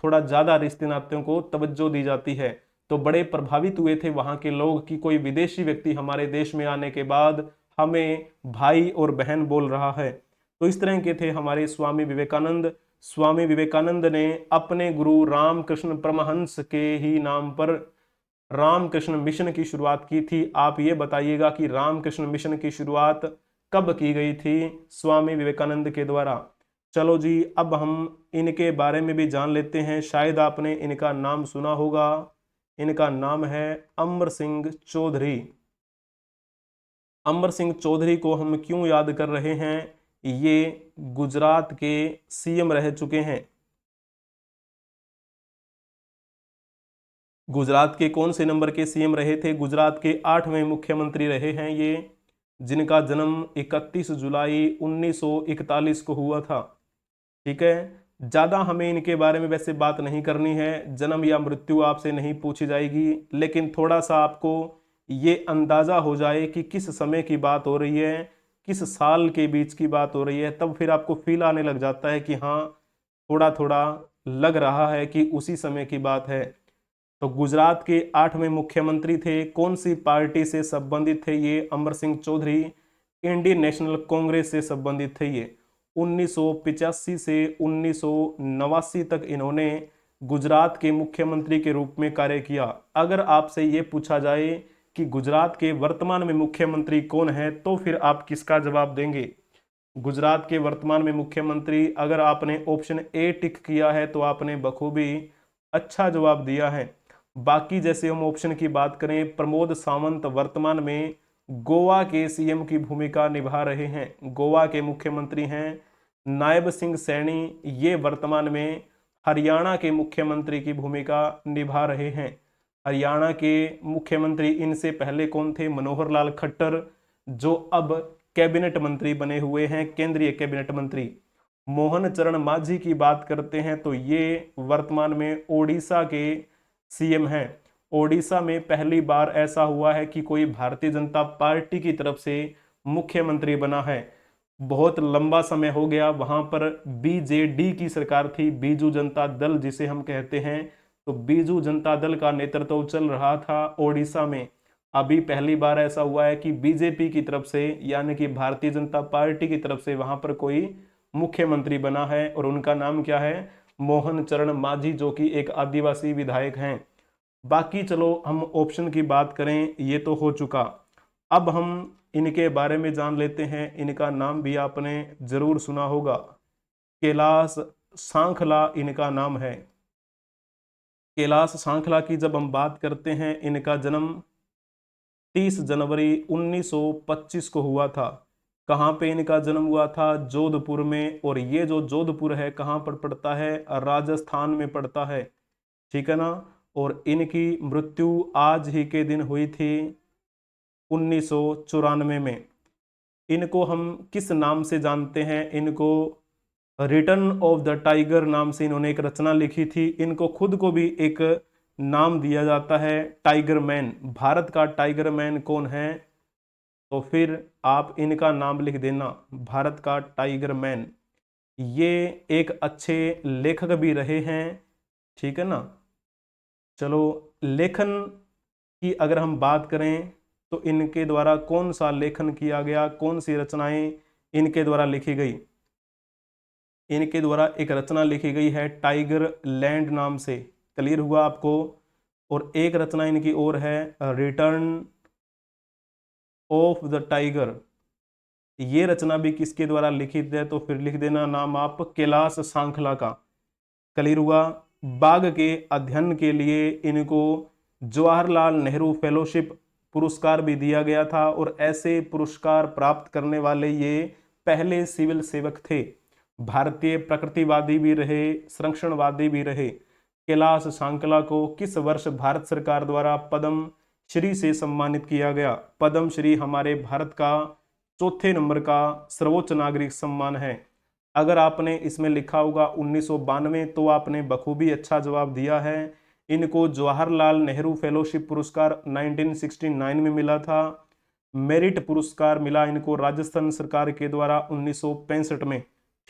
थोड़ा ज्यादा रिश्ते नातों को तवज्जो दी जाती है। तो बड़े प्रभावित हुए थे वहां के लोग कि कोई विदेशी व्यक्ति हमारे देश में आने के बाद हमें भाई और बहन बोल रहा है। तो इस तरह के थे हमारे स्वामी विवेकानंद। स्वामी विवेकानंद ने अपने गुरु रामकृष्ण परमहंस के ही नाम पर रामकृष्ण मिशन की शुरुआत की थी। आप ये बताइएगा कि रामकृष्ण मिशन की शुरुआत कब की गई थी? स्वामी विवेकानंद के द्वारा। चलो जी, अब हम इनके बारे में भी जान लेते हैं। शायद आपने इनका नाम सुना होगा। इनका नाम है अमर सिंह चौधरी। अमर सिंह चौधरी को हम क्यों याद कर रहे हैं? ये गुजरात के सीएम रह चुके हैं। गुजरात के कौन से नंबर के सीएम रहे थे? गुजरात के 8वें मुख्यमंत्री रहे हैं ये, जिनका जन्म 31 जुलाई 1941 को हुआ था। ठीक है, ज्यादा हमें इनके बारे में वैसे बात नहीं करनी है, जन्म या मृत्यु आपसे नहीं पूछी जाएगी, लेकिन थोड़ा सा आपको ये अंदाजा हो जाए कि किस समय की बात हो रही है, किस साल के बीच की बात हो रही है, तब फिर आपको फील आने लग जाता है कि हाँ, थोड़ा थोड़ा लग रहा है कि उसी समय की बात है। तो गुजरात के 8वें मुख्यमंत्री थे। कौन सी पार्टी से संबंधित थे ये? अमर सिंह चौधरी इंडियन नेशनल कांग्रेस से संबंधित थे ये। 1985 से 1989 तक इन्होंने गुजरात के मुख्यमंत्री के रूप में कार्य किया। अगर आपसे ये पूछा जाए कि गुजरात के वर्तमान में मुख्यमंत्री कौन है, तो फिर आप किसका जवाब देंगे? गुजरात के वर्तमान में मुख्यमंत्री, अगर आपने ऑप्शन ए टिक किया है तो आपने बखूबी अच्छा जवाब दिया है। बाकी जैसे हम ऑप्शन की बात करें, प्रमोद सावंत वर्तमान में गोवा के सीएम की भूमिका निभा रहे हैं, गोवा के मुख्यमंत्री हैं। नायब सिंह सैनी ये वर्तमान में हरियाणा के मुख्यमंत्री की भूमिका निभा रहे हैं। हरियाणा के मुख्यमंत्री इनसे पहले कौन थे? मनोहर लाल खट्टर, जो अब कैबिनेट मंत्री बने हुए हैं, केंद्रीय कैबिनेट मंत्री। मोहन चरण मांझी की बात करते हैं तो ये वर्तमान में ओडिशा के सीएम हैं। ओडिशा में पहली बार ऐसा हुआ है कि कोई भारतीय जनता पार्टी की तरफ से मुख्यमंत्री बना है। बहुत लंबा समय हो गया, वहां पर बीजेडी की सरकार थी, बीजू जनता दल जिसे हम कहते हैं। तो बीजू जनता दल का नेतृत्व चल रहा था ओडिशा में। अभी पहली बार ऐसा हुआ है कि बीजेपी की तरफ से, यानी कि भारतीय जनता पार्टी की तरफ से वहां पर कोई मुख्यमंत्री बना है, और उनका नाम क्या है? मोहन चरण मांझी, जो कि एक आदिवासी विधायक हैं। बाकी चलो हम ऑप्शन की बात करें, ये तो हो चुका। अब हम इनके बारे में जान लेते हैं। इनका नाम भी आपने जरूर सुना होगा, कैलाश सांखला इनका नाम है। कैलाश सांखला की जब हम बात करते हैं, इनका जन्म 30 जनवरी 1925 को हुआ था। कहाँ पे इनका जन्म हुआ था? जोधपुर में। और ये जो जोधपुर है कहाँ पर पड़ता है? राजस्थान में पड़ता है। ठीक है ना। और इनकी मृत्यु आज ही के दिन हुई थी 1994 में। इनको हम किस नाम से जानते हैं? इनको रिटर्न ऑफ द टाइगर नाम से इन्होंने एक रचना लिखी थी। इनको खुद को भी एक नाम दिया जाता है टाइगर मैन। भारत का टाइगर मैन कौन है? तो फिर आप इनका नाम लिख देना, भारत का टाइगर मैन। ये एक अच्छे लेखक भी रहे हैं। ठीक है ना। चलो, लेखन की अगर हम बात करें तो इनके द्वारा कौन सा लेखन किया गया, कौन सी रचनाएं इनके द्वारा लिखी गई? इनके द्वारा एक रचना लिखी गई है टाइगर लैंड नाम से। क्लियर हुआ आपको? और एक रचना इनकी और है रिटर्न ऑफ द टाइगर। ये रचना भी किसके द्वारा लिखित है? तो फिर लिख देना नाम आप कैलाश सांखला का। क्लियर हुआ? बाघ के अध्ययन के लिए इनको जवाहरलाल नेहरू फेलोशिप पुरस्कार भी दिया गया था, और ऐसे पुरस्कार प्राप्त करने वाले ये पहले सिविल सेवक थे। भारतीय प्रकृतिवादी भी रहे, संरक्षणवादी भी रहे। कैलाश सांखला को किस वर्ष भारत सरकार द्वारा पद्म श्री से सम्मानित किया गया? पद्म श्री हमारे भारत का चौथे नंबर का सर्वोच्च नागरिक सम्मान है। अगर आपने इसमें लिखा होगा 1992, तो आपने बखूबी अच्छा जवाब दिया है। इनको जवाहरलाल नेहरू फेलोशिप पुरस्कार 1969 में मिला था। मेरिट पुरस्कार मिला इनको राजस्थान सरकार के द्वारा 1965 में।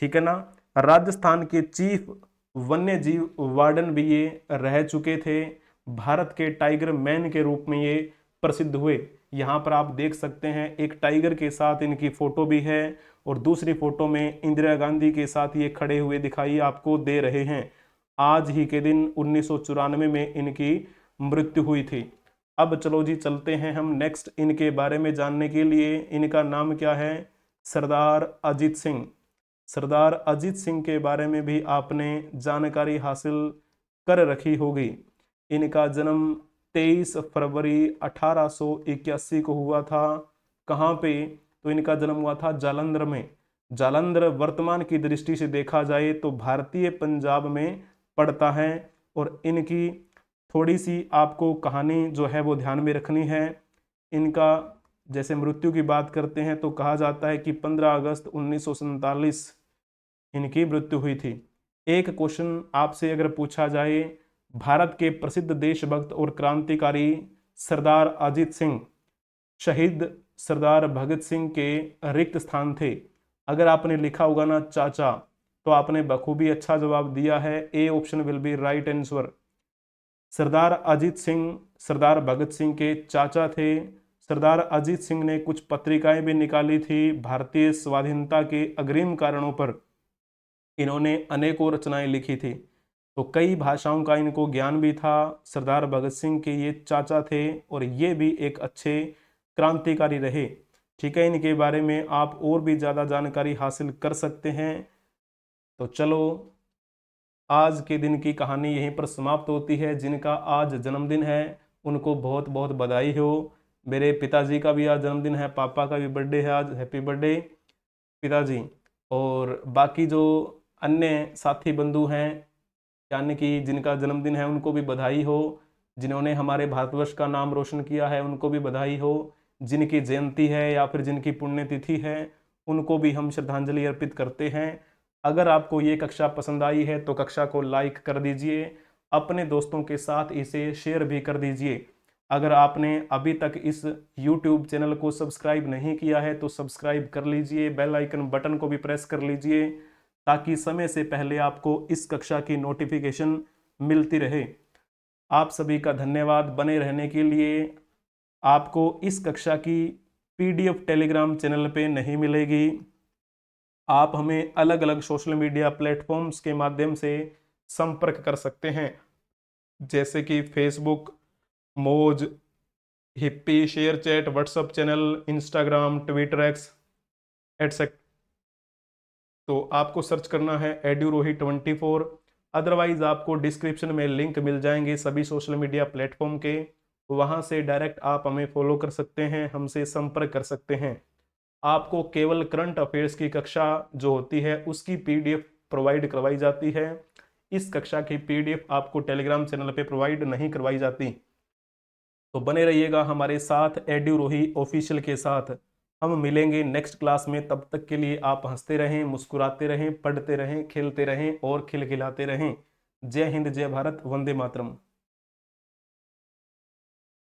ठीक है ना। राजस्थान के चीफ वन्य जीव वार्डन भी ये रह चुके थे। भारत के टाइगर मैन के रूप में ये प्रसिद्ध हुए। यहाँ पर आप देख सकते हैं एक टाइगर के साथ इनकी फोटो भी है और दूसरी फोटो में इंदिरा गांधी के साथ ये खड़े हुए दिखाई आपको दे रहे हैं। आज ही के दिन 1994 में इनकी मृत्यु हुई थी। अब चलो जी चलते हैं हम नेक्स्ट इनके बारे में जानने के लिए। इनका नाम क्या है? सरदार अजीत सिंह। सरदार अजीत सिंह के बारे में भी आपने जानकारी हासिल कर रखी होगी। इनका जन्म 23 फरवरी 1881 को हुआ था। कहाँ पे? तो इनका जन्म हुआ था जालंधर में। जालंधर वर्तमान की दृष्टि से देखा जाए तो भारतीय पंजाब में पड़ता है। और इनकी थोड़ी सी आपको कहानी जो है वो ध्यान में रखनी है। इनका जैसे मृत्यु की बात करते हैं तो कहा जाता है कि 15 अगस्त 1947 इनकी मृत्यु हुई थी। एक क्वेश्चन आपसे अगर पूछा जाए, भारत के प्रसिद्ध देशभक्त और क्रांतिकारी सरदार अजीत सिंह शहीद सरदार भगत सिंह के रिक्त स्थान थे। अगर आपने लिखा होगा ना चाचा, तो आपने बखूबी अच्छा जवाब दिया है। A option will be right answer. Sardar Ajit Singh Sardar Bhagat Singh के चाचा थे। सरदार अजीत सिंह ने कुछ पत्रिकाएं भी निकाली थी भारतीय स्वाधीनता के अग्रिम कारणों पर। इन्होंने अनेकों रचनाएं लिखी थी, तो कई भाषाओं का इनको ज्ञान भी था। सरदार भगत सिंह के ये चाचा थे और ये भी एक अच्छे क्रांतिकारी रहे। ठीक है, इनके बारे में आप और भी ज़्यादा जानकारी हासिल कर सकते हैं। तो चलो आज के दिन की कहानी यहीं पर समाप्त होती है। जिनका आज जन्मदिन है उनको बहुत बहुत बधाई हो। मेरे पिताजी का भी आज जन्मदिन है, पापा का भी बर्थडे है आज। हैप्पी बर्थडे पिताजी। और बाकी जो अन्य साथी बंधु हैं यानी कि जिनका जन्मदिन है उनको भी बधाई हो। जिन्होंने हमारे भारतवर्ष का नाम रोशन किया है उनको भी बधाई हो। जिनकी जयंती है या फिर जिनकी पुण्यतिथि है उनको भी हम श्रद्धांजलि अर्पित करते हैं। अगर आपको ये कक्षा पसंद आई है तो कक्षा को लाइक कर दीजिए, अपने दोस्तों के साथ इसे शेयर भी कर दीजिए। अगर आपने अभी तक इस YouTube चैनल को सब्सक्राइब नहीं किया है तो सब्सक्राइब कर लीजिए, बेल आइकन बटन को भी प्रेस कर लीजिए ताकि समय से पहले आपको इस कक्षा की नोटिफिकेशन मिलती रहे। आप सभी का धन्यवाद बने रहने के लिए। आपको इस कक्षा की PDF टेलीग्राम चैनल पे नहीं मिलेगी। आप हमें अलग अलग सोशल मीडिया प्लेटफॉर्म्स के माध्यम से संपर्क कर सकते हैं, जैसे कि फेसबुक, मोज, hippie, share chat, WhatsApp channel, Instagram, Twitter, x etcetera. तो आपको सर्च करना है एड्यूरोही24। अदरवाइज आपको डिस्क्रिप्शन में लिंक मिल जाएंगे सभी सोशल मीडिया प्लेटफॉर्म के, वहां से डायरेक्ट आप हमें फॉलो कर सकते हैं, हमसे संपर्क कर सकते हैं। आपको केवल करंट अफेयर्स की कक्षा जो होती है उसकी PDF प्रोवाइड करवाई जाती है। इस कक्षा की PDF आपको टेलीग्राम चैनल पे प्रोवाइड नहीं करवाई जाती। तो बने रहिएगा हमारे साथ एड्यूरोही ऑफिशियल के साथ। हम मिलेंगे नेक्स्ट क्लास में, तब तक के लिए आप हंसते रहें, मुस्कुराते रहें, पढ़ते रहें, खेलते रहें और खिलखिलाते रहें। जय हिंद, जय भारत, वंदे मातरम।